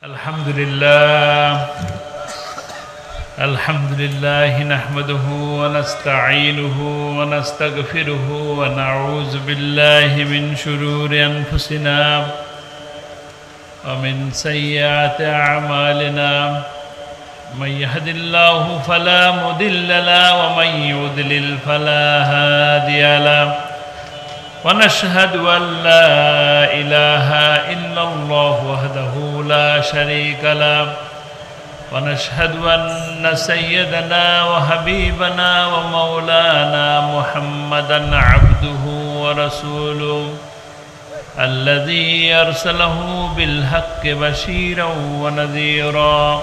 Alhamdulillah nahmaduhu wa nasta'inuhu wa nastaghfiruhu wa na'udzu billahi min shururi anfusina wa min sayyiati a'malina man yahdihillahu fala mudilla lahu wa man yudlil fala hadiya lahu wa nashhadu an la ilaha illallah wahdahu la sharika lahu ونشهد أن سيدنا وحبيبنا ومولانا محمدا عبده ورسوله الذي أرسله بالحق بشيرا ونذيرا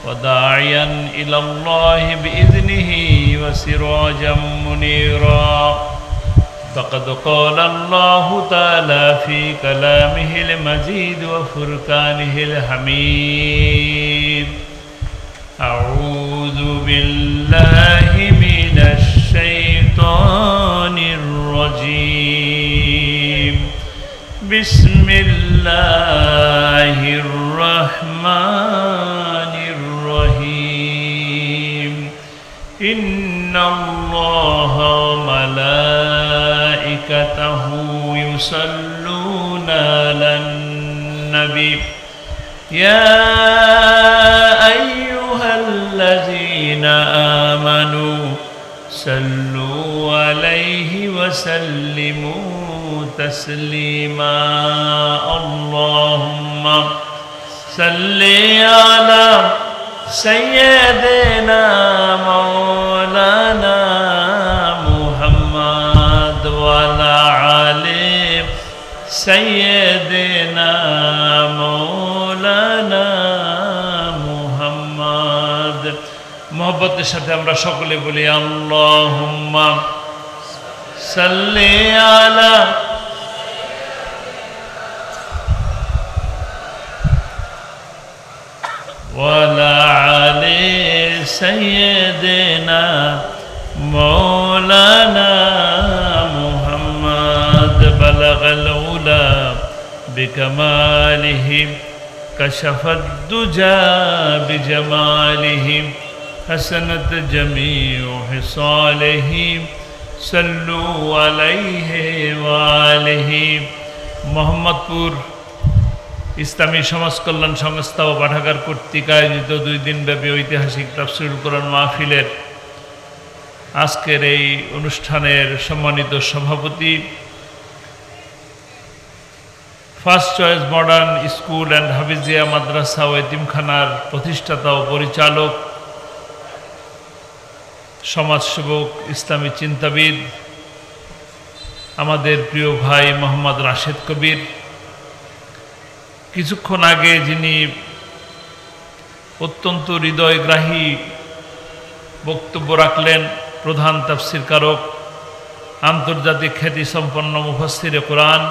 وداعيا إلى الله بإذنه وسراجا منيرا فقد قال الله تعالى في كلامه المجيد وفرقانه الحميد أعوذ بالله من الشيطان الرجيم بسم الله الرحمن الرحيم إن الله وملائكته يصلون على النبي يا أيها الذين آمنوا صلوا عليه وسلموا تسليما اللهم صل على سيدنا مولانا محمد وعلى آل سيدنا مولانا محمد मोहब्बतेर साथे आमरा सकले बोली आल्लाहुम्मा सल्ली आला वाला आले सय्यदना मौलाना मुहम्मद बलगल उला बिकमालिहि कशफद दुजा बिजमालिहि हसनत जमीउ हिसालिहि सल्लु अलैहि वालिहि मोहम्मदपुर ইসলামী সমাজ কল্যাণ সংস্থা ও পাঠাগার কর্তৃক আয়োজিত 2 দিনব্যাপী ঐতিহাসিক তাফসীরুল কোরআন মাহফিলের আজকের এই অনুষ্ঠানের সম্মানিত সভাপতি first choice modern school and Hafizia মাদ্রাসা ও এতিমখানার প্রতিষ্ঠাতা ও পরিচালক সমাজসেবক ইসলামী চিন্তাবিদ আমাদের প্রিয় ভাই মোহাম্মদ রাশেদ কবির কিছুক্ষণ আগে যিনি অত্যন্ত হৃদয়গ্রাহী বক্তব্য রাখলেন প্রধান তাফসীরকারক আন্তর্জাতিক খ্যাতিসম্পন্ন মুফাসসিরে কোরআন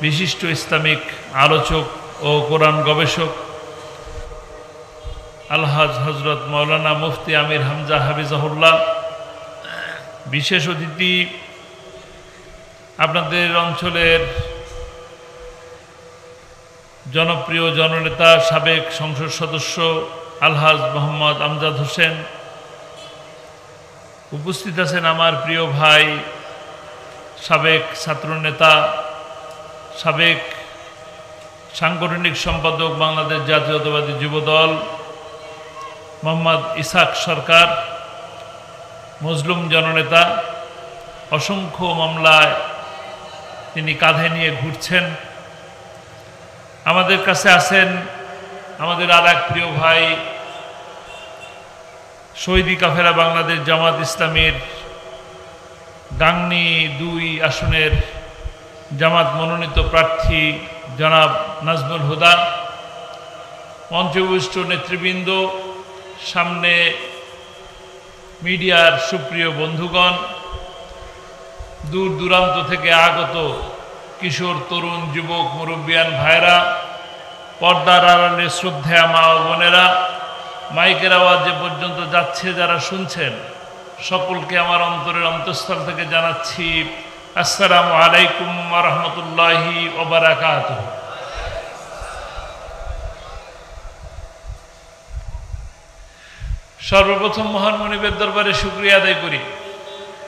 বিশিষ্ট ইসলামিক আলোচক ও কোরআন গবেষক আলহাজ হযরত মাওলানা মুফতি আমির হামজা হাফিজাহুল্লাহ বিশেষ অতিথি আপনাদের অঞ্চলের জনপ্রিয় জননেতা সাবেক সংসদ সদস্য আলহাজ মোহাম্মদ আমজাদ হোসেন উপস্থিত আছেন আমার প্রিয় ভাই সাবেক ছাত্রনেতা সাবেক সাংগঠনিক সম্পাদক বাংলাদেশ জাতীয়তাবাদী যুবদল মোহাম্মদ ইসাক সরকার মজলুম জননেতা অসংখ্য মামলায় তিনি কাঁধে নিয়ে ঘুরছেন আমাদের কাছে আছেন আমাদের আরেক প্রিয় ভাই শহীদি কাফেলা বাংলাদেশ জামাত ইসলামীর গাংনী 2 আসনের জামাত মনোনীত প্রার্থী জনাব নাজমুল হুদা মঞ্চে উপস্থিত নেতৃবৃন্দ সামনে মিডিয়ার সুপ্রিয় বন্ধুগণ দূর দূরান্ত থেকে আগত কিশোর তরুণ যুবক মুরব্বিয়ান ভাইরা পর্দার আড়ালে শ্রদ্ধেয়া মা ও বোনেরা মাইকের আওয়াজ যে পর্যন্ত যাচ্ছে যারা শুনছেন সকলকে আমার অন্তরের অন্তঃস্থল থেকে জানাচ্ছি আসসালামু আলাইকুম ওয়া রাহমাতুল্লাহি ওয়া বারাকাতুহু। সর্বপ্রথম মহান মনিবের দরবারে শুকরিয়া আদায় করি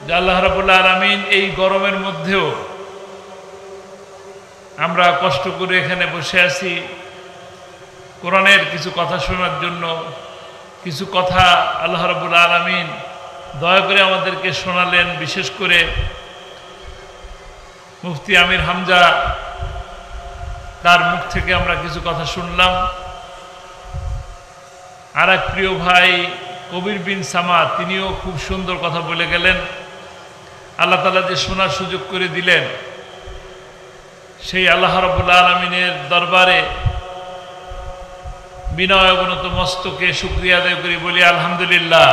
যে আল্লাহ রাব্বুল আলামিন এই গরমের মধ্যেও আমরা কষ্ট করে এখানে বসে আছি কোরআনের কিছু কথা শোনার জন্য। কিছু কথা আল্লাহ রাব্বুল আলামিন দয়া করে আমাদেরকে শোনালেন। বিশেষ করে মুফতি আমির হামজা, তার মুখ থেকে আমরা কিছু কথা শুনলাম। আর এক প্রিয় ভাই কবির বিন সামাদ, তিনিও খুব সুন্দর কথা বলে গেলেন। আল্লাহ তাআলা যে শোনার সুযোগ করে দিলেন, সেই আল্লাহ রাব্বুল আলামিনের দরবারে বিনয় অবনত মস্তকে শুকরিয়া আদায় করি, বলি আলহামদুলিল্লাহ।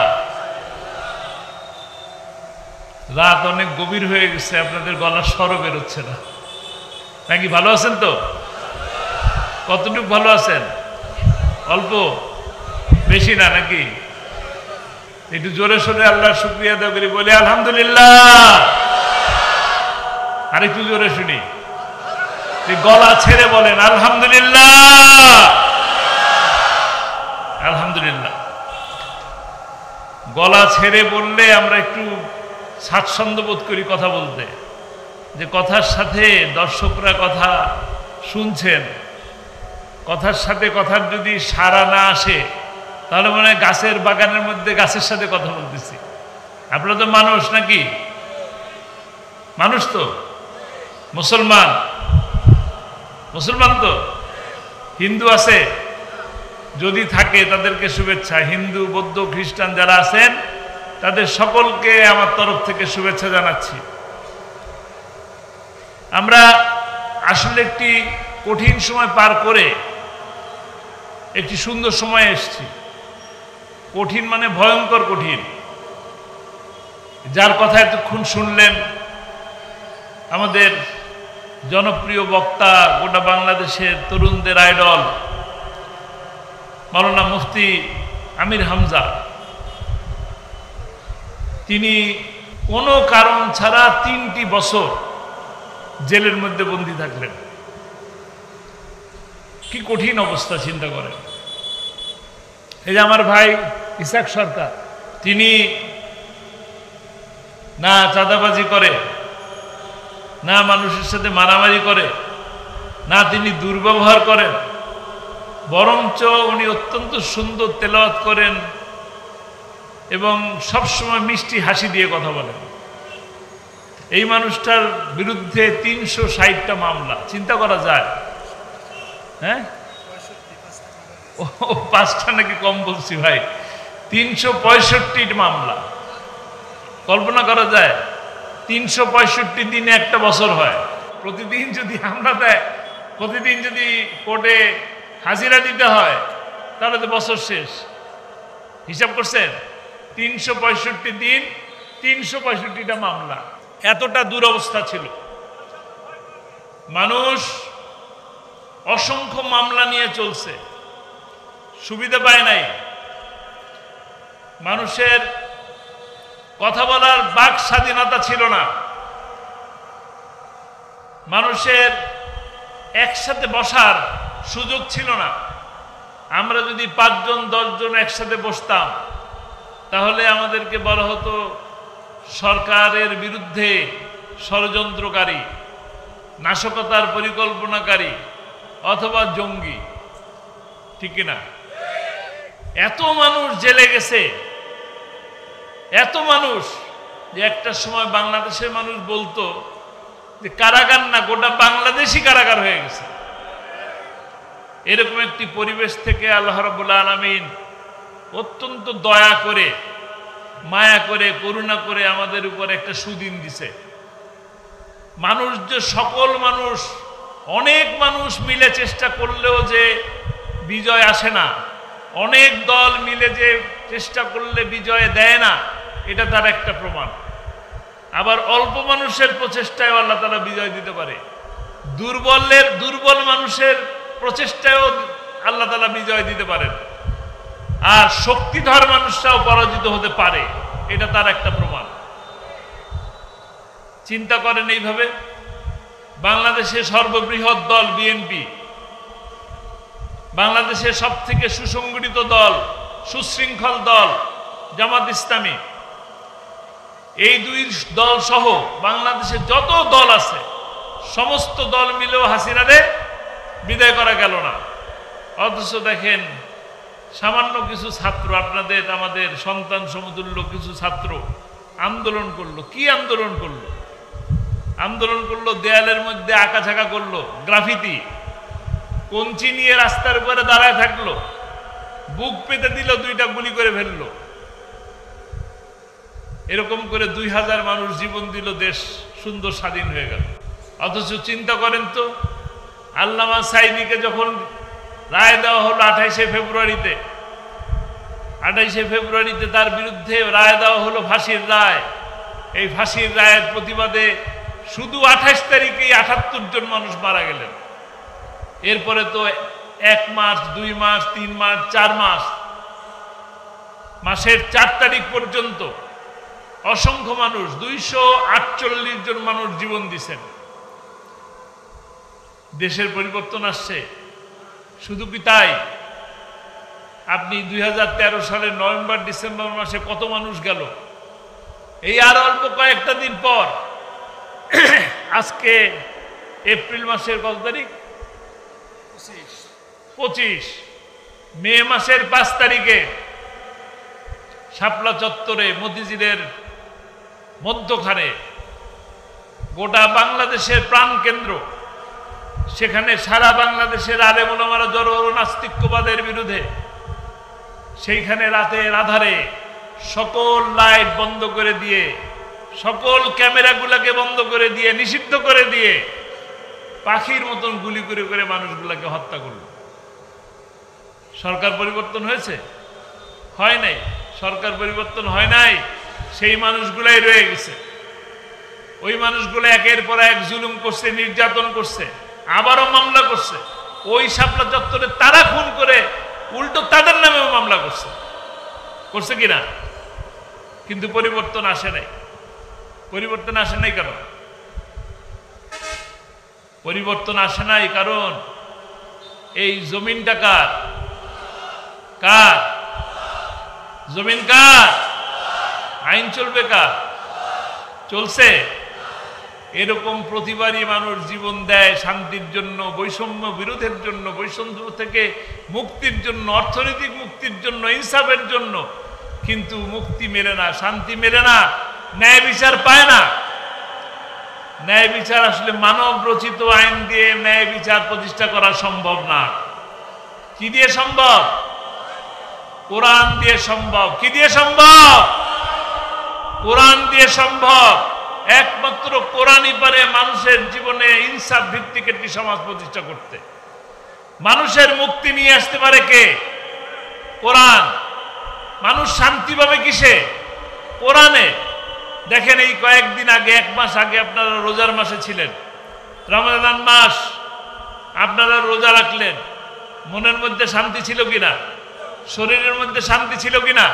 রাত অনেক গভীর হয়ে গেছে, আপনাদের গলার স্বরও বেরোচ্ছে না নাকি? ভালো আছেন তো? কতটুকু ভালো আছেন? অল্প, বেশি না নাকি? একটু জোরে সোরে আল্লাহর শুকরিয়া আদায় করি, বলি আলহামদুলিল্লাহ। আর একটু জোরে শুনি, গলা ছেড়ে বলেন আলহামদুলিল্লাহ। আলহামদুলিল্লাহ। গলা ছেড়ে বললে আমরা একটু স্বাচ্ছন্দ্য বোধ করি কথা বলতে, যে কথার সাথে দর্শকরা কথা শুনছেন, কথার সাথে কথার যদি সাড়া না আসে তাহলে মনে হয় গাছের বাগানের মধ্যে গাছের সাথে কথা বলতেছি। আপনারা তো মানুষ নাকি? মানুষ তো, মুসলমান তো। হিন্দু আছে? যদি থাকে তাদেরকে শুভেচ্ছা। হিন্দু, বৌদ্ধ, খ্রিস্টান যারা আছেন তাদের সকলকে আমার তরফ থেকে শুভেচ্ছা জানাচ্ছি। আমরা আসলে একটি কঠিন সময় পার করে একটি সুন্দর সময় এসেছি। কঠিন মানে ভয়ঙ্কর কঠিন। যার কথা এতক্ষণ শুনলেন, আমাদের জনপ্রিয় বক্তা, গোটা বাংলাদেশের তরুণদের আইডল মাওলানা মুফতি আমির হামজা, তিনি কোনো কারণ ছাড়া 3টি বছর জেলের মধ্যে বন্দী থাকলেন। কি কঠিন অবস্থা চিন্তা করেন। এই যে আমার ভাই ইসাক সরকার, তিনি না চাঁদাবাজি করে, না মানুষের সাথে মারামারি করে, না তিনি দুর্ব্যবহার করেন, বরঞ্চ উনি অত্যন্ত সুন্দর তেলাওয়াত করেন এবং সবসময় মিষ্টি হাসি দিয়ে কথা বলেন। এই মানুষটার বিরুদ্ধে 360টা মামলা, চিন্তা করা যায়? হ্যাঁ, ও 5টা নাকি কম বলছি ভাই, 365 মামলা। কল্পনা করা যায়? 365 দিনে একটা বছর হয়। প্রতিদিন যদি আমরা দেয়, প্রতিদিন যদি কোর্টে হাজিরা দিতে হয় তাহলে তো বছর শেষ। হিসাব করছেন? 365 দিন, 365টা মামলা। এতটা দুরবস্থা ছিল। মানুষ অসংখ্য মামলা নিয়ে চলছে, সুবিধা পায় নাই। মানুষের কথা বলার বাক স্বাধীনতা ছিল না। মানুষের একসাথে বসার সুযোগ ছিল না। আমরা যদি 5 জন 10 জন একসাথে বসতাম তাহলে আমাদেরকে বলা হতো সরকারের বিরুদ্ধে ষড়যন্ত্রকারী, নাশকতার পরিকল্পনাকারী অথবা জঙ্গি। ঠিক কিনা? এত মানুষ জেলে গেছে, এত মানুষ যে একটা সময় বাংলাদেশের মানুষ বলতো যে কারাগার না, গোটা বাংলাদেশই কারাগার হয়ে গেছে। এরকম একটি পরিবেশ থেকে আল্লাহ রাব্বুল আলামিন অত্যন্ত দয়া করে, মায়া করে, করুণা করে আমাদের উপর একটা সুদিন দিছে। মানুষ যে সকল মানুষ, অনেক মানুষ মিলে চেষ্টা করলেও যে বিজয় আসে না, অনেক দল মিলে যে চেষ্টা করলে বিজয় দেয় না, এটা তার একটা প্রমাণ। আবার অল্প মানুষের প্রচেষ্টায় আল্লাহ তাআলা বিজয় দিতে পারে। দুর্বল মানুষের প্রচেষ্টায়ও আল্লাহ তাআলা বিজয় দিতে পারেন। আর শক্তিধর মানুষরাও পরাজিত হতে পারে, এটা তার একটা প্রমাণ। চিন্তা করেন এইভাবে, বাংলাদেশের সর্ববৃহৎ দল বিএনপি, বাংলাদেশের সবথেকে সুসংগঠিত দল, সুশৃঙ্খল দল, জামাত ইসলামী, এই দুই দল সহ বাংলাদেশে যত দল আছে সমস্ত দল মিলেও হাসিনারে বিদায় করা গেল না। অথচ দেখেন সামান্য কিছু ছাত্র, আপনাদের আমাদের সন্তান সমতুল্য কিছু ছাত্র আন্দোলন করলো। কি আন্দোলন করলো? আন্দোলন করলো, দেয়ালের মধ্যে আঁকাঝাঁকা করলো, গ্রাফিতি, কঞ্চি নিয়ে রাস্তার উপরে দাঁড়ায় থাকলো, বুক পেতে দিল, 2টা গুলি করে ফেললো। এরকম করে 2000 মানুষ জীবন দিল, দেশ সুন্দর স্বাধীন হয়ে গেল। অথচ চিন্তা করেন তো, আল্লামা সাঈদীকে যখন রায় দেওয়া হলো 28শে ফেব্রুয়ারিতে তার বিরুদ্ধে রায় দেওয়া হলো ফাঁসির রায়। এই ফাঁসির রায়ের প্রতিবাদে শুধু 28 তারিখেই 78 জন মানুষ মারা গেলেন। এরপরে তো 1 মাস, 2 মাস, 3 মাস, 4 মাস, মাসের 4 তারিখ পর্যন্ত অসংখ্য মানুষ, 248 জন মানুষ জীবন দিছেন। দেশের পরিবর্তন আসছে। শুধু কি তাই? আপনি 2013 সালের নভেম্বর ডিসেম্বর মাসে কত মানুষ গেল? এই আর অল্প কয়েকটা দিন পর, আজকে এপ্রিল মাসের কত তারিখ? 25। মে মাসের 5 তারিখে শাপলা চত্বরে মতিঝিলের মধ্যখানে গোটা বাংলাদেশের প্রাণ কেন্দ্র, সেখানে সারা বাংলাদেশের আলেম ওলামারা জড়ো হলো নাস্তিক্যবাদের বিরুদ্ধে। সেইখানে রাতের আধারে সকল লাইট বন্ধ করে দিয়ে, সকল ক্যামেরাগুলোকে বন্ধ করে দিয়ে, নিষিদ্ধ করে দিয়ে পাখির মতন গুলি করে করে মানুষগুলোকে হত্যা করল। সরকার পরিবর্তন হয়েছে? হয় নাই। সরকার পরিবর্তন হয় নাই, সেই মানুষগুলাই রয়ে গেছে। ওই মানুষগুলো একের পর এক জুলুম করছে, নির্যাতন করছে, আবারও মামলা করছে। ওই শাপলা চত্বরে তারা খুন করে উল্টো তাদের নামেও মামলা করছে কিনা? কিন্তু পরিবর্তন আসে নাই। পরিবর্তন আসে নাই কারণ পরিবর্তন আসে নাই কারণ এই জমিনটা কার? কার জমিন? কার? আইন চলবে কার? চলছে। এরকম প্রতিবারই মানুষ জীবন দেয় শান্তির জন্য, বৈষম্য বিরোধের জন্য, বৈষম্য থেকে মুক্তির জন্য, অর্থনৈতিক মুক্তির জন্য, ইনসাফের জন্য। কিন্তু মুক্তি মেলে না, শান্তি মেলে না, ন্যায় বিচার পায় না। ন্যায় বিচার আসলে মানব রচিত আইন দিয়ে ন্যায় বিচার প্রতিষ্ঠা করা সম্ভব না। কি দিয়ে সম্ভব? কোরআন দিয়ে সম্ভব। কি দিয়ে সম্ভব? কোরআন দিয়ে সম্ভব। একমাত্র কোরআনই পারে মানুষের জীবনে ইনসাফ ভিত্তিক একটি সমাজ প্রতিষ্ঠা করতে। মানুষের মুক্তি নিয়ে আসতে পারে কে? কোরআন। মানুষ শান্তি পাবে কিসে? কোরআনে। দেখেন, এই কয়েকদিন আগে, 1 মাস আগে আপনারা রোজার মাসে ছিলেন, রমজান মাস, আপনারা রোজা রাখলেন। মনের মধ্যে শান্তি ছিল কিনা? শরীরের মধ্যে শান্তি ছিল কিনা?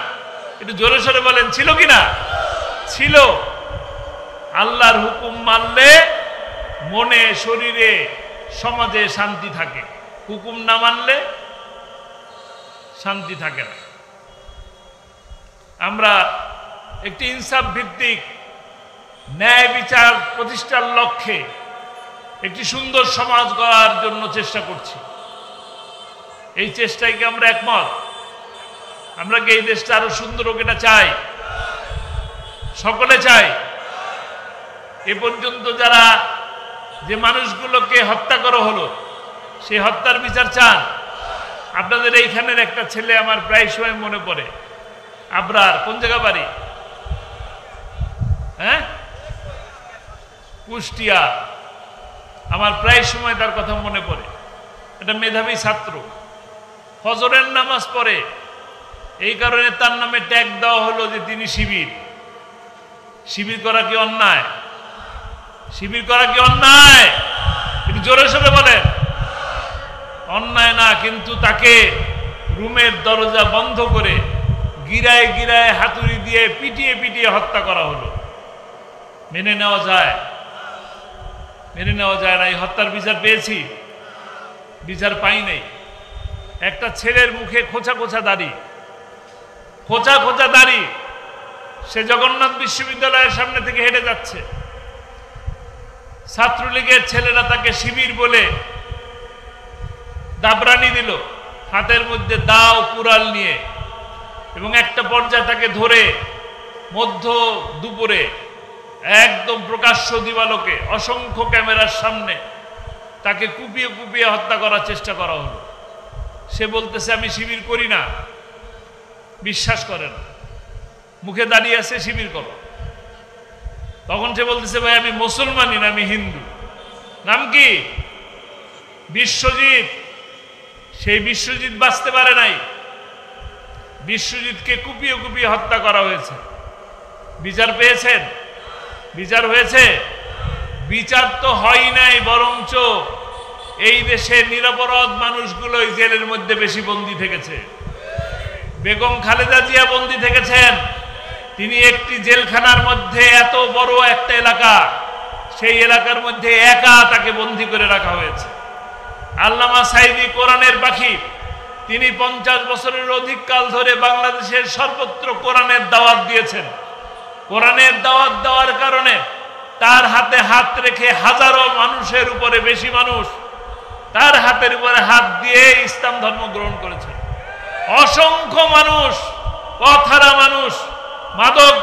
একটু জোরে সোরে বলেন, ছিল কিনা? ছিল। আল্লাহর হুকুম মানলে মনে, শরীরে, সমাজে শান্তি থাকে। হুকুম না মানলে শান্তি থাকে না। আমরা একটি ইনসাফ ভিত্তিক ন্যায় বিচার প্রতিষ্ঠার লক্ষ্যে একটি সুন্দর সমাজ গড়ার জন্য চেষ্টা করছি। এই চেষ্টায় কি আমরা একমত? আমরা কি এই দেশটা আরো সুন্দর হোক এটা চাই? সকলে চাই। এ পর্যন্ত যারা যে মানুষগুলোকে হত্যা করা হলো, সেই হত্যার বিচার চান? আপনাদের এইখানের একটা ছেলে আমার প্রায় সময় মনে পড়ে, আবরার। কোন জায়গা বাড়ি? হ্যাঁ, কুষ্টিয়া। আমার প্রায় সময় তার কথা মনে পড়ে। এটা মেধাবী ছাত্র, ফজরের নামাজ পড়ে। এই কারণে তার নামে ট্যাগ দেওয়া হলো যে তিনি শিবির। শিবির করা কি অন্যায়? শিবির করা কি অন্যায়? একটু জোরে সোরে বলেন। অন্যায় না, কিন্তু তাকে রুমের দরজা বন্ধ করে গিরায় গিরায় হাতুড়ি দিয়ে পিটিয়ে পিটিয়ে হত্যা করা হলো। মেনে নেওয়া যায়? মেনে নেওয়া যায় না। এই হত্যার বিচার পেয়েছি? বিচার পাই নাই। একটা ছেলের মুখে খোঁচা খোঁচা দাড়ি, খোঁচা খোঁচা দাড়ি, সে জগন্নাথ বিশ্ববিদ্যালয়ের সামনে থেকে হেঁটে যাচ্ছে। ছাত্রলীগের ছেলেরা তাকে শিবির বলে দাবরানি দিল, হাতের মধ্যে দাও কুড়াল নিয়ে, এবং একটা পর্যায়ে তাকে ধরে মধ্য দুপুরে একদম প্রকাশ্য দিবালোকে অসংখ্য ক্যামেরার সামনে তাকে কুপিয়ে কুপিয়ে হত্যা করার চেষ্টা করা হলো। সে বলতেছে আমি শিবির করি না, বিশ্বাস করে না, মুখে দাঁড়িয়ে আছে শিবির করো। তখন সে বলতেছে ভাই আমি মুসলমানই না, আমি হিন্দু। নাম কি? বিশ্বজিৎ। সেই বিশ্বজিৎ বাঁচতে পারে নাই, বিশ্বজিৎকে কুপিয়ে কুপিয়ে হত্যা করা হয়েছে। বিচার পেয়েছেন? বিচার হয়েছে? বিচার তো হয় নাই, বরঞ্চ এই দেশের নিরপরাধ মানুষগুলোই জেলের মধ্যে বেশি বন্দী থেকেছে। বেগম খালেদা জিয়া বন্দী থেকেছেন, তিনি একটি জেলখানার মধ্যে, এত বড় একটা এলাকা, সেই এলাকার মধ্যে একা তাকে বন্দী করে রাখা হয়েছে। আল্লামা সাঈদী কোরআনের পাখি, তিনি 50 বছরের অধিক কাল ধরে বাংলাদেশের সর্বত্র কোরআনের দাওয়াত দিয়েছেন। কোরআনের দাওয়াত দেওয়ার কারণে তার হাতে হাত রেখে হাজারো মানুষের উপরে বেশি মানুষ তার হাতের উপরে হাত দিয়ে ইসলাম ধর্ম গ্রহণ করেছে। অসংখ্য মানুষ, পথহারা মানুষ, মাদক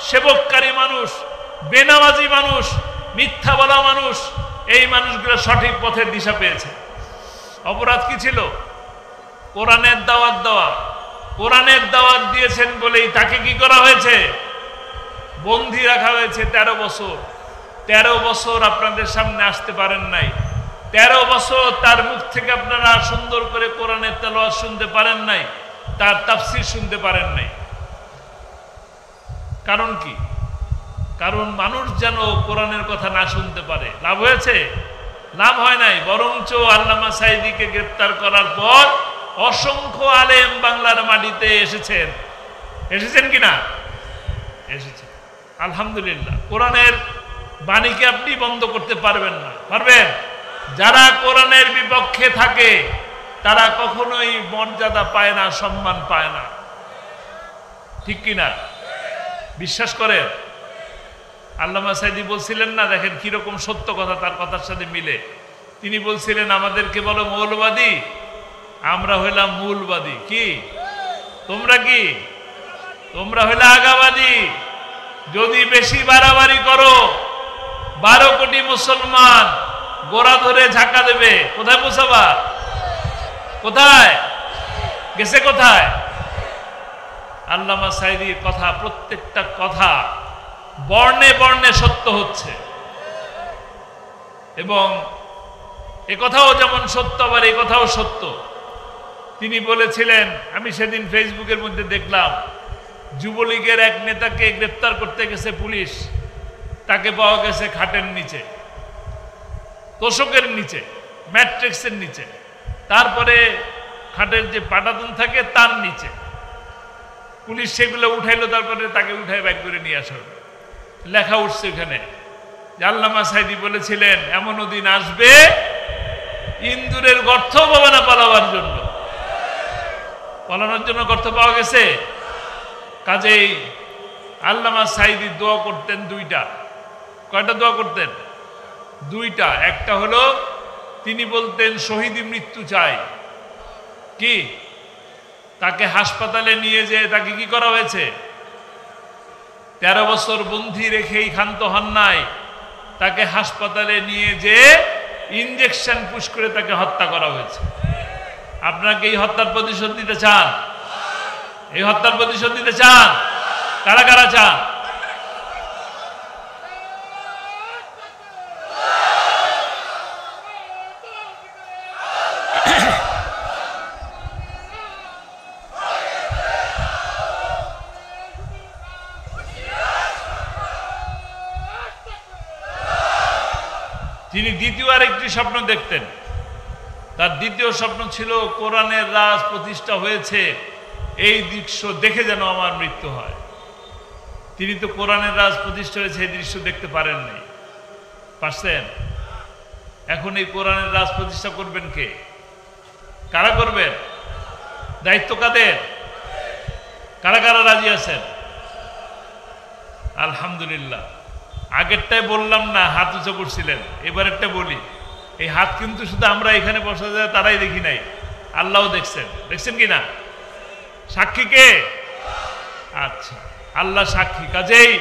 সেবককারী মানুষ, বেনামাজি মানুষ, মিথ্যা বলা মানুষ, এই মানুষগুলো সঠিক পথের দিশা পেয়েছে। অপরাধ কি ছিল? কোরআনের দাওয়াত দেওয়া। কোরআনের দাওয়াত দিয়েছেন বলেই তাকে কি করা হয়েছে? বন্দী রাখা হয়েছে 13 বছর। 13 বছর আপনাদের সামনে আসতে পারেন নাই। 13 বছর তার মুখ থেকে আপনারা সুন্দর করে কোরআনের তেলাওয়াত শুনতে পারেন নাই, তার তাফসীর শুনতে পারেন নাই। কারণ কি? কারণ মানুষ যেন কোরআনের কথা না শুনতে পারে। লাভ হয়েছে? লাভ হয় নাই, বরঞ্চ আল্লামা সাঈদীকে গ্রেফতার করার পর অসংখ্য আলেম বাংলার মাটিতে এসেছেন। এসেছেন কিনা? এসেছেন। আলহামদুলিল্লাহ। কোরআনের বাণীকে আপনি বন্ধ করতে পারবেন না। পারবেন? যারা কোরআনের বিপক্ষে থাকে তারা কখনোই মর্যাদা পায় না, সম্মান পায় না। ঠিক কিনা? বিশ্বাস করেন? আল্লামা সাঈদী বলছিলেন না, দেখেন কিরকম সত্য কথা তার কথার সাথে মিলে। তিনি বলছিলেন আমাদেরকে বলো মৌলবাদী, আমরা হইলাম মূলবাদী। কি তোমরা? কি তোমরা হইলে আগাবাদী। যদি বেশি বাড়াবাড়ি করো 12 কোটি মুসলমান গোড়া ধরে ঝাঁকা দেবে। কোথায় পৌঁছাবা? কোথায় গেছে? কোথায়? আল্লামা সাঈদীর কথা, প্রত্যেকটা কথা বর্ণে বর্ণে সত্য হচ্ছে, এবং এ কথাও যেমন সত্য আবার এই কথাও সত্য। তিনি বলেছিলেন, আমি সেদিন ফেসবুকের মধ্যে দেখলাম, যুবলীগের এক নেতাকে গ্রেফতার করতে গেছে পুলিশ, তাকে পাওয়া গেছে খাটের নিচে, তোষকের নিচে, ম্যাট্রিক্সের নিচে, তারপরে খাটের যে পাটাতন থাকে তার নিচে। পুলিশ সেগুলো উঠাইলো, তারপরে তাকে উঠায় ব্যাগ করে নিয়ে আসা হলো। লেখা উঠছে ওখানে যে আল্লামা সাঈদী বলেছিলেন এমনও দিন আসবে ইন্দুরের গর্ত পাবে না পালাবার জন্য। পালানোর জন্য গর্ত পাওয়া গেছে। কাজেই আল্লামা সাঈদী দোয়া করতেন 2টা। কয়টা দোয়া করতেন? 2টা। একটা হলো তিনি বলতেন শহীদি মৃত্যু চাই। কি? তাকে হাসপাতালে নিয়ে যেয়ে তাকে কি করা হয়েছে? 13 বছর বন্দী রেখেই ক্ষান্ত হন নাই, তাকে হাসপাতালে নিয়ে যেয়ে ইনজেকশন পুশ করে তাকে হত্যা করা হয়েছে। আপনাকে এই হত্যার প্রতিশোধ নিতে চান? এই হত্যার প্রতিশোধ নিতে চান? কারা কারা চান? তিনি দ্বিতীয় আরেকটি স্বপ্ন দেখতেন। তার দ্বিতীয় স্বপ্ন ছিল কোরআনের রাজ প্রতিষ্ঠা হয়েছে, এই দৃশ্য দেখে যেন আমার মৃত্যু হয়। তিনি তো কোরআনের রাজ প্রতিষ্ঠা হয়েছে এই দৃশ্য দেখতে পারেননি। পারছেন? এখন এই কোরআনের রাজ প্রতিষ্ঠা করবেন কে? কারা করবেন? দায়িত্ব কাদের? কারা কারা রাজি আছেন? আলহামদুলিল্লাহ। আগেরটাই বললাম না, হাত উঁচু করছিলেন, এবারেরটা বলি। এই হাত কিন্তু শুধু আমরা এখানে বসা যায় তারাই দেখি নাই, আল্লাহও দেখছেন। দেখছেন কি না? সাক্ষী কে? আচ্ছা, আল্লাহ সাক্ষী। কাজেই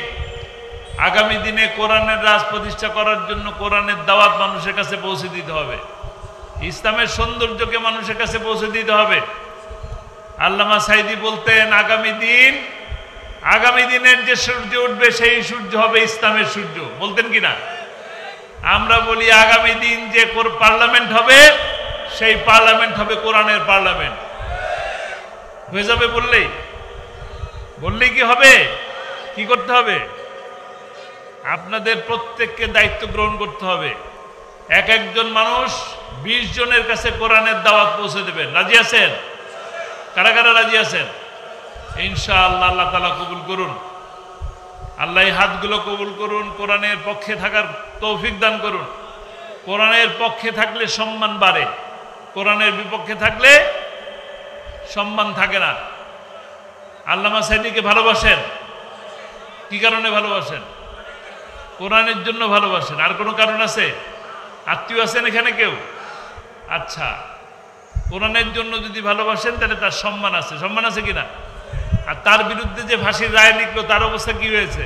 আগামী দিনে কোরআনের রাজ প্রতিষ্ঠা করার জন্য কোরআনের দাওয়াত মানুষের কাছে পৌঁছে দিতে হবে, ইসলামের সৌন্দর্যকে মানুষের কাছে পৌঁছে দিতে হবে। আল্লামা সাইদি বলতেন, আগামী দিনের যে সূর্য উঠবে সেই সূর্য হবে ইসলামের সূর্য। বলতেন কি না? আমরা বলি আগামী দিন যে পার্লামেন্ট হবে সেই পার্লামেন্ট হবে কোরআনের পার্লামেন্ট। হয়ে যাবে বললেই কি হবে? কি করতে হবে? আপনাদের প্রত্যেককে দায়িত্ব গ্রহণ করতে হবে। এক একজন মানুষ 20 জনের কাছে কোরআনের দাওয়াত পৌঁছে দেবেন। রাজি আছেন? কারা কারা রাজি আছেন? ইনশাআল্লাহ আল্লাহ তাআলা কবুল করুন। আল্লাহ এই হাতগুলো কবুল করুন, কোরআনের পক্ষে থাকার তৌফিক দান করুন। কোরআনের পক্ষে থাকলে সম্মান বাড়ে, কোরআনের বিপক্ষে থাকলে সম্মান থাকে না। আল্লামা সাইদিকে ভালোবাসেন? কি কারণে ভালোবাসেন? কোরআনের জন্য ভালোবাসেন। আর কোনো কারণ আছে? আত্মীয় আছেন এখানে কেউ? আচ্ছা, কোরআনের জন্য যদি ভালোবাসেন তাহলে তার সম্মান আছে। সম্মান আছে কিনা? আর তার বিরুদ্ধে যে ফাঁসির রায় লিখলো তার অবস্থা কি হয়েছে?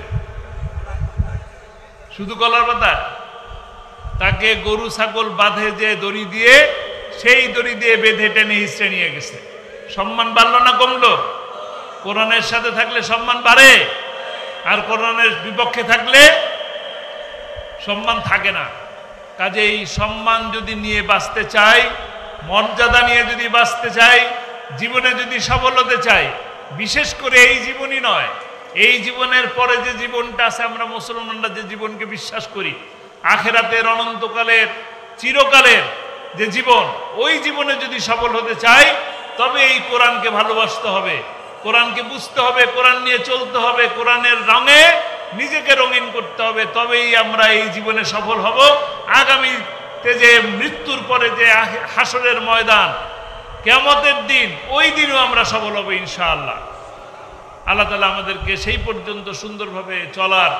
শুধু গলার পাতা? তাকে গরু ছাগল বাঁধে যে দড়ি দিয়ে, সেই দড়ি দিয়ে বেঁধে টেনে হিস্ট্রে নিয়ে গেছে। সম্মান বাড়লো না কমলো? কোরআনের সাথে থাকলে সম্মান বাড়ে, আর কোরআনের বিপক্ষে থাকলে সম্মান থাকে না। কাজেই সম্মান যদি নিয়ে বাঁচতে চাই, মর্যাদা নিয়ে যদি বাঁচতে চাই, জীবনে যদি সফল হতে চাই, বিশেষ করে এই জীবনই নয়, এই জীবনের পরে যে জীবনটা আছে, আমরা মুসলমানরা যে জীবনকে বিশ্বাস করি, আখেরাতের, অনন্তকালের, চিরকালের যে জীবন, ওই জীবনে যদি সফল হতে চাই তবে এই কোরআনকে ভালোবাসতে হবে, কোরআনকে বুঝতে হবে, কোরআন নিয়ে চলতে হবে, কোরআনের রঙে নিজেকে রঙিন করতে হবে। তবেই আমরা এই জীবনে সফল হব। আগামীতে যে মৃত্যুর পরে যে হাসরের ময়দান, কিয়ামতের দিন, ওই দিনও আমরা সফল হব ইনশাআল্লাহ। আল্লাহ তাআলা আমাদেরকে সেই পর্যন্ত সুন্দরভাবে চলার,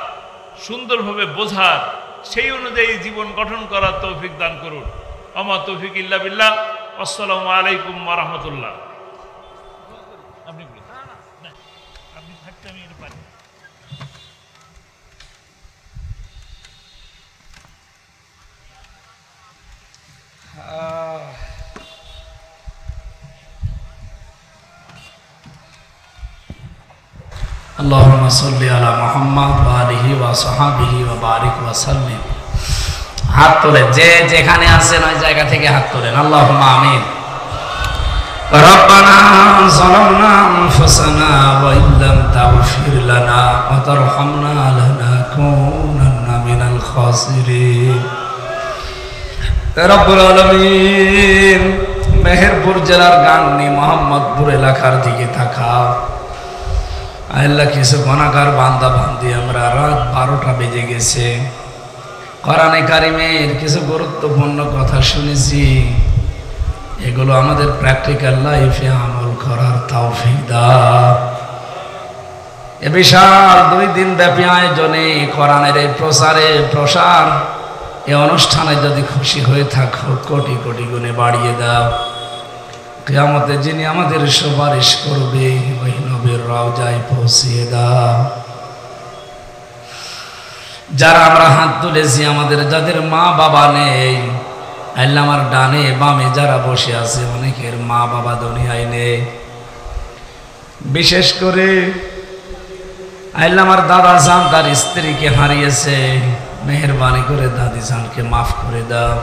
সুন্দরভাবে বোঝার, সেই অনুযায়ী জীবন গঠন করার তৌফিক দান করুন। আমা তৌফিক ইল্লা বিল্লাহ। আসসালামু আলাইকুম ওয়া রাহমাতুল্লাহ। আপনি থাকতে আমি এটা পারি। আল্লাহুম্মা সাল্লি আলা মুহাম্মাদ ওয়া আলিহি ওয়া সাহবিহি ওয়া বারিক ওয়া সাল্লিম। হাত তোলেন, যে যেখানে আছেন ওই জায়গা থেকে হাত তোলেন। আল্লাহুম্মা আমিন। রব্বানা যালামনা আনফুসানা ওয়া ইল্লাম তাগফির লানা ওয়া তারহামনা লানাকুনান্না মিনাল খাসিরিন। রব্বুল আলামিন, মেহেরপুর জেলার গাংনী মোহাম্মদপুর এলাকার দিকে তাকাও। আল্লাহ, কিছু গুনাহগার বান্দা বান্দি আমরা, রাত 12টা বেজে গেছে, কোরআনে কারিমের কিছু গুরুত্বপূর্ণ কথা শুনেছি, এগুলো আমাদের প্র্যাকটিক্যাল লাইফে আমল করার তৌফিক দাও। এ বিশাল 2 দিন ব্যাপী আয়োজনে কোরআনের এই প্রসার, এই অনুষ্ঠানে যদি খুশি হয়ে থাকো, কোটি কোটি গুণে বাড়িয়ে দাও। কিয়ামতে যিনি আমাদের সুপারিশ করবে, ওই নবীর রওজায় পৌঁছিয়ে দাও। যারা আমরা হাত তুলেছি, আমাদের যাদের মা বাবা নেই, আল্লাহ আমার ডানে বামে যারা বসে আছে, অনেকের মা বাবা দুনিয়ায় নেই। বিশেষ করে আল্লাহ আমার দাদা জান তার স্ত্রীকে হারিয়েছে, মেহেরবানি করে দাদি জানকে মাফ করে দাও।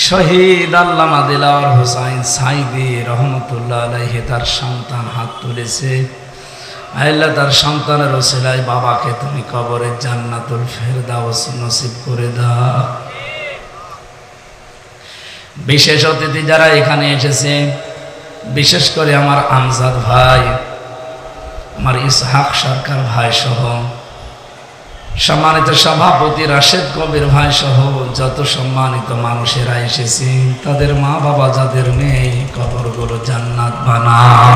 শহীদ আল্লামা দিলওয়ার হোসাইন সাইদি রহমতুল্লাহ আলাইহি তার সন্তান হাত তুলেছে। আল্লাহ তার সন্তানের ওসিলায় বাবাকে তুমি কবরে জান্নাতুল ফেরদাউস নসিব করে দাও। বিশেষ অতিথি যারা এখানে এসেছে, বিশেষ করে আমার আমজাদ ভাই, আমার ইসহাক সরকার ভাই সহ, সম্মানিত সভাপতি রাশেদ কবির ভাই সহ যত সম্মানিত মানুষেরা এসেছে, তাদের মা বাবা যাদের নেই, কবরগুলো জান্নাত বানাও।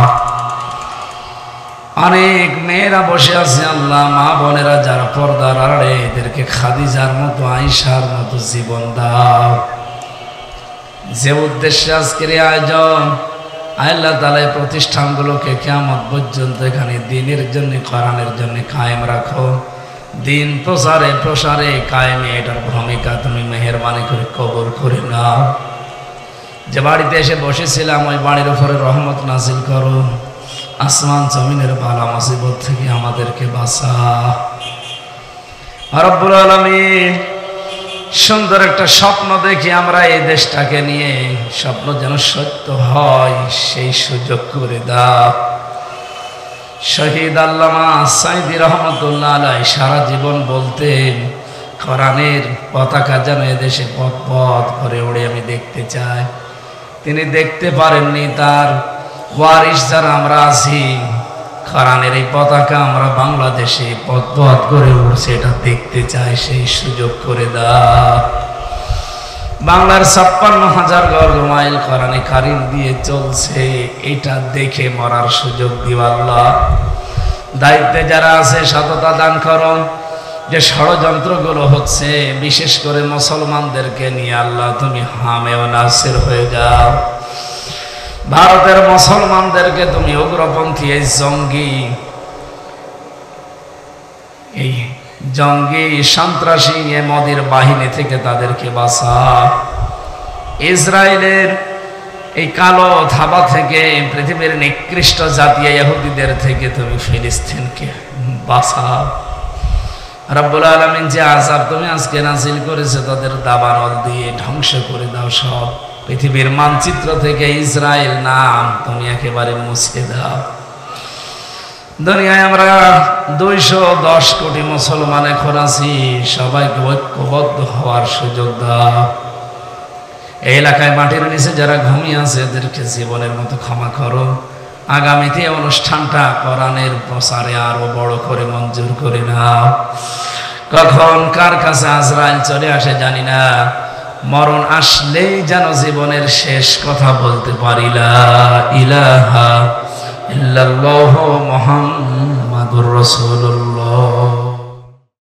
অনেক মেয়েরা বসে আছে আল্লাহ, মা বোনেরা যারা পর্দার আড়ালে, এদেরকে খাদিজার মতো আয়েশার মতো জীবন দাও। যে উদ্দেশ্যে আজকের আয়োজন, আল্লাহ তাআলা এই প্রতিষ্ঠানগুলোকে কিয়ামত পর্যন্ত এখানে দ্বীনের জন্য, কোরআনের জন্য কায়েম রাখো। দিন প্রসারে প্রসারে কায়েমে এটার ভূমিকা তুমি মেহেরবানি করে কবুল করে নাও। যে বাড়িতে এসে বসেছিলাম ওই বাড়ির উপরে রহমত নাজিল করো। আসমান জমিনের বালা মুসিবত থেকে আমাদেরকে বাঁচা। রব্বুল আলামিন, সুন্দর একটা স্বপ্ন দেখি আমরা এই দেশটাকে নিয়ে, স্বপ্ন যেন সত্য হয় সেই সুযোগ করে দাও। শহীদ আল্লামা সাইদি রহমতুল্লাহ আলাইহি সারা জীবন বলতেন, কোরআনের পতাকা যেন এদেশে পথ পথ করে উড়ে আমি দেখতে চাই। তিনি দেখতে পারেননি, তার ওয়ারিশ যারা আমরা আছি, কোরআনের এই পতাকা আমরা বাংলাদেশে পথ পথ করে উড়ছে, এটা দেখতে চাই, সেই সুযোগ করে দাও। বাংলার 56,000 বর্গ মাইল কোরআনে কারিম দিয়ে চলছে, এটা দেখে মরার সুযোগ দিও আল্লাহ। দায়িত্বে যারা আছে সততা দান করো। যে ষড়যন্ত্রগুলো হচ্ছে বিশেষ করে মুসলমানদেরকে নিয়ে, আল্লাহ তুমি হামে ও নাসির হয়ে যাও। ভারতের মুসলমানদেরকে তুমি উগ্রপন্থী এই জঙ্গি সন্ত্রাসী মোদির বাহিনী থেকে তাদেরকে বাঁচাও। ইসরায়েলের এই কালো থাবা থেকে, পৃথিবীর নিকৃষ্ট জাতীয় ইহুদিদের থেকে তুমি ফিলিস্তিনকে বাঁচাও। রব্বুল আলামিন, যে আযাব তুমি আজকে নাযিল করেছে তাদের দাবানল দিয়ে ধ্বংস করে দাও সব। পৃথিবীর মানচিত্র থেকে ইসরায়েল নাম তুমি একেবারে মুছে দাও। দুনিয়ায় আমরা 210 কোটি মুসলমান এখন আছি, সবাইকে ঐক্যবদ্ধ হওয়ার সুযোগ দাও। এই এলাকায় মাটির নিচে যারা ঘুমিয়ে আছে এদেরকে জীবনের মতো ক্ষমা করো। আগামীতে অনুষ্ঠানটা কোরআনের প্রসারে আরো বড় করে মঞ্জুর করে নাও। কখন কার কাছে আজরাইল চলে আসে জানি না, মরণ আসলেই যেন জীবনের শেষ কথা বলতে পারি, লা ইলাহা ইল্লাল্লাহু মুহাম্মাদুর রাসূলুল্লাহ।